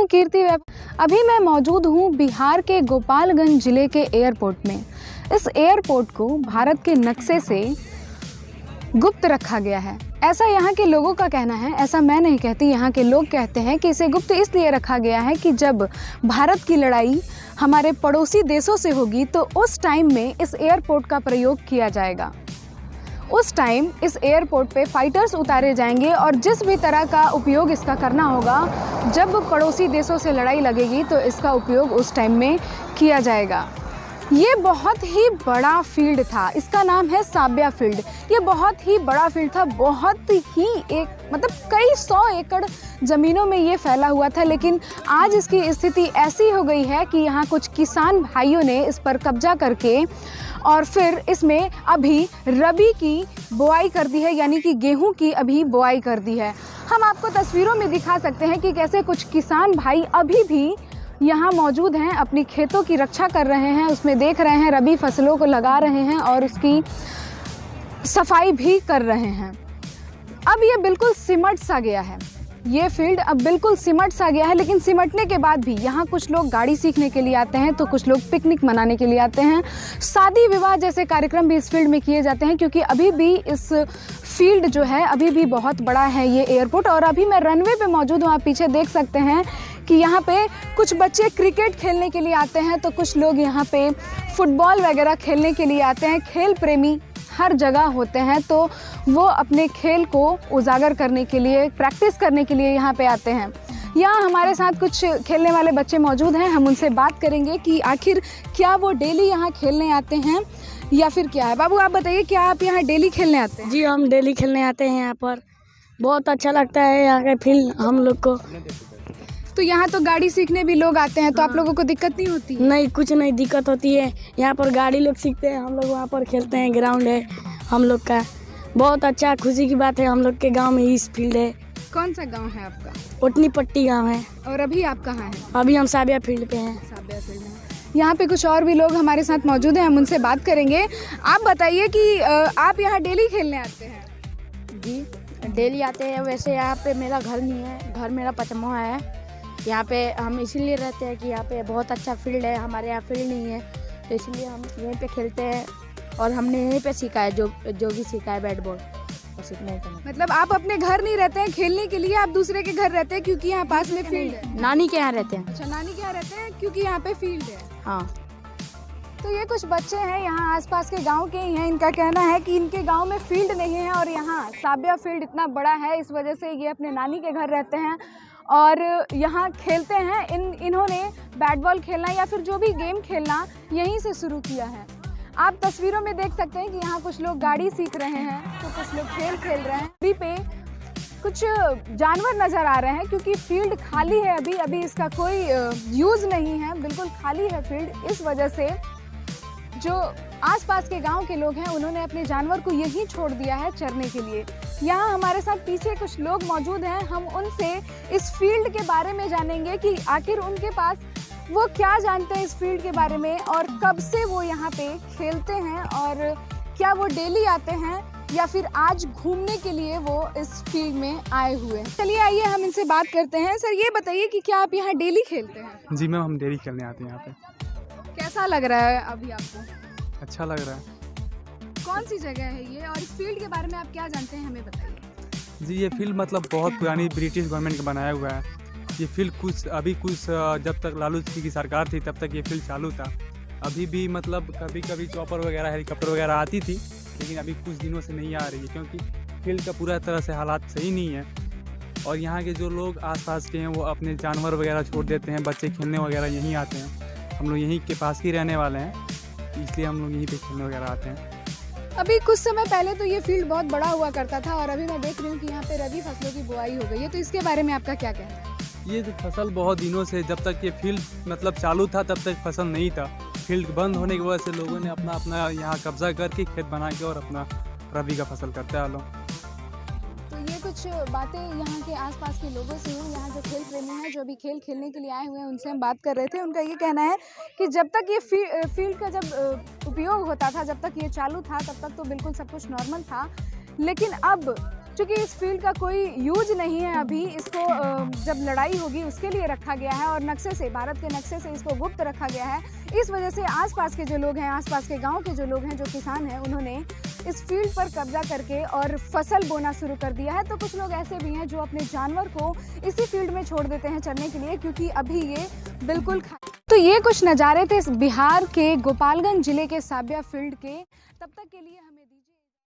हूँ कीर्ति वेब। अभी मैं मौजूद हूँ बिहार के गोपालगंज ज़िले के एयरपोर्ट में। इस एयरपोर्ट को भारत के नक्शे से गुप्त रखा गया है, ऐसा यहाँ के लोगों का कहना है। ऐसा मैं नहीं कहती, यहाँ के लोग कहते हैं कि इसे गुप्त इसलिए रखा गया है कि जब भारत की लड़ाई हमारे पड़ोसी देशों से होगी तो उस टाइम में इस एयरपोर्ट का प्रयोग किया जाएगा। उस टाइम इस एयरपोर्ट पे फाइटर्स उतारे जाएंगे और जिस भी तरह का उपयोग इसका करना होगा, जब पड़ोसी देशों से लड़ाई लगेगी तो इसका उपयोग उस टाइम में किया जाएगा। ये बहुत ही बड़ा फील्ड था, इसका नाम है साब्या फील्ड। ये बहुत ही बड़ा फील्ड था, बहुत ही कई 100 एकड़ ज़मीनों में ये फैला हुआ था। लेकिन आज इसकी स्थिति ऐसी हो गई है कि यहाँ कुछ किसान भाइयों ने इस पर कब्जा करके और फिर इसमें अभी रबी की बुआई कर दी है, यानी कि गेहूं की अभी बुआई कर दी है। हम आपको तस्वीरों में दिखा सकते हैं कि कैसे कुछ किसान भाई अभी भी यहाँ मौजूद हैं, अपनी खेतों की रक्षा कर रहे हैं, उसमें देख रहे हैं, रबी फसलों को लगा रहे हैं और उसकी सफाई भी कर रहे हैं। अब ये बिल्कुल सिमट सा गया है, ये फील्ड अब बिल्कुल सिमट सा गया है। लेकिन सिमटने के बाद भी यहाँ कुछ लोग गाड़ी सीखने के लिए आते हैं, तो कुछ लोग पिकनिक मनाने के लिए आते हैं। शादी विवाह जैसे कार्यक्रम भी इस फील्ड में किए जाते हैं, क्योंकि अभी भी इस फील्ड जो है अभी भी बहुत बड़ा है ये एयरपोर्ट। और अभी मैं रनवे पे मौजूद हूँ, आप पीछे देख सकते हैं कि यहाँ पे कुछ बच्चे क्रिकेट खेलने के लिए आते हैं, तो कुछ लोग यहाँ पे फुटबॉल वगैरह खेलने के लिए आते हैं। खेल प्रेमी हर जगह होते हैं, तो वो अपने खेल को उजागर करने के लिए, प्रैक्टिस करने के लिए यहाँ पे आते हैं। यहाँ हमारे साथ कुछ खेलने वाले बच्चे मौजूद हैं, हम उनसे बात करेंगे कि आखिर क्या वो डेली यहाँ खेलने आते हैं या फिर क्या है। बाबू आप बताइए, क्या आप यहाँ डेली खेलने आते हैं? जी हम डेली खेलने आते हैं, यहाँ पर बहुत अच्छा लगता है यहाँ के फील्ड हम लोग को। तो यहाँ तो गाड़ी सीखने भी लोग आते हैं, तो आप लोगों को दिक्कत नहीं होती? नहीं, कुछ नहीं दिक्कत होती है। यहाँ पर गाड़ी लोग सीखते हैं, हम लोग वहाँ पर खेलते हैं, ग्राउंड है हम लोग का। बहुत अच्छा खुशी की बात है, हम लोग के गांव में इस फील्ड है। कौन सा गांव है आपका? ओटनी पट्टी गांव है। और अभी आप कहाँ हैं? अभी हम साबिया फील्ड पे हैं। साबिया फील्ड में। यहाँ पे कुछ और भी लोग हमारे साथ मौजूद हैं, हम उनसे बात करेंगे। आप बताइए कि आप यहाँ डेली खेलने आते हैं? जी डेली आते हैं। वैसे यहाँ पे मेरा घर नहीं है, घर मेरा पचमोहा है। यहाँ पे हम इसीलिए रहते हैं कि यहाँ पे बहुत अच्छा फील्ड है, हमारे यहाँ फील्ड नहीं है, तो इसलिए हम यहीं पे खेलते हैं। और हमने यहीं पे सीखा है, जो भी सीखा है बैट बॉल और सीखने का। मतलब आप अपने घर नहीं रहते हैं खेलने के लिए, आप दूसरे के घर रहते हैं क्योंकि यहाँ पास में फील्ड है? नानी के यहाँ रहते हैं। अच्छा, नानी के यहाँ रहते हैं क्योंकि यहाँ पे फील्ड है। हाँ। तो ये कुछ बच्चे हैं यहाँ आसपास के गांव के ही हैं, इनका कहना है कि इनके गांव में फील्ड नहीं है और यहाँ साबिया फील्ड इतना बड़ा है, इस वजह से ये अपने नानी के घर रहते हैं और यहाँ खेलते हैं। इन्होंने बैट बॉल खेलना या फिर जो भी गेम खेलना यहीं से शुरू किया है। आप तस्वीरों में देख सकते हैं कि यहाँ कुछ लोग गाड़ी सीख रहे हैं, तो कुछ लोग खेल खेल रहे हैं। अभी पे कुछ जानवर नज़र आ रहे हैं क्योंकि फील्ड खाली है, अभी इसका कोई यूज़ नहीं है, बिल्कुल खाली है फील्ड। इस वजह से जो आसपास के गांव के लोग हैं उन्होंने अपने जानवर को यहीं छोड़ दिया है चरने के लिए। यहाँ हमारे साथ पीछे कुछ लोग मौजूद हैं, हम उनसे इस फील्ड के बारे में जानेंगे कि आखिर उनके पास वो क्या जानते हैं इस फील्ड के बारे में और कब से वो यहाँ पे खेलते हैं और क्या वो डेली आते हैं या फिर आज घूमने के लिए वो इस फील्ड में आए हुए हैं। चलिए आइए हम इनसे बात करते हैं। सर ये बताइए कि क्या आप यहाँ डेली खेलते हैं? जी मैम, हम डेली खेलने आते हैं यहाँ पे। कैसा लग रहा है अभी आपको? अच्छा लग रहा है। कौन सी जगह है ये और इस फील्ड के बारे में आप क्या जानते हैं, हमें बताइए। जी ये फील्ड मतलब बहुत पुरानी ब्रिटिश गवर्नमेंट का बनाया हुआ है। ये फील्ड कुछ जब तक लालू जी की सरकार थी तब तक ये फील्ड चालू था। अभी भी मतलब कभी कभी चॉपर वगैरह, हेलीकॉप्टर वगैरह आती थी, लेकिन अभी कुछ दिनों से नहीं आ रही है क्योंकि फील्ड का पूरा तरह से हालात सही नहीं है। और यहाँ के जो लोग आसपास के हैं वो अपने जानवर वगैरह छोड़ देते हैं, बच्चे खेलने वगैरह यहीं आते हैं। हम लोग यहीं के पास ही रहने वाले हैं, इसलिए हम लोग यहीं पे खेलने वगैरह आते हैं। अभी कुछ समय पहले तो ये फील्ड बहुत बड़ा हुआ करता था और अभी मैं देख रही हूँ कि यहाँ पे रबी फसलों की बुआई हो गई है, तो इसके बारे में आपका क्या कहना है? ये फसल बहुत दिनों से, जब तक ये फील्ड मतलब चालू था तब तक फसल नहीं था। फील्ड बंद होने की वजह से लोगों ने अपना यहाँ कब्जा करके खेत बना के और अपना रबी का फसल करते हैं लोग। तो ये कुछ बातें यहाँ के आसपास के लोगों से हुई, यहाँ जो खेल प्रेमी हैं, जो भी खेल खेलने के लिए आए हुए हैं, उनसे हम बात कर रहे थे। उनका ये कहना है कि जब तक ये फील्ड का जब उपयोग होता था, जब तक ये चालू था, तब तक तो बिल्कुल सब कुछ नॉर्मल था, लेकिन अब चूँकि इस फील्ड का कोई यूज नहीं है अभी, इसको जब लड़ाई होगी उसके लिए रखा गया है और नक्शे से, भारत के नक्शे से इसको गुप्त रखा गया है। इस वजह से आसपास के जो लोग हैं, आसपास के गांव के जो लोग हैं, जो किसान हैं, उन्होंने इस फील्ड पर कब्जा करके और फसल बोना शुरू कर दिया है। तो कुछ लोग ऐसे भी हैं जो अपने जानवर को इसी फील्ड में छोड़ देते हैं चरने के लिए, क्योंकि अभी ये बिल्कुल तो ये कुछ नज़ारे थे बिहार के गोपालगंज जिले के साबिया फील्ड के। तब तक के लिए हमें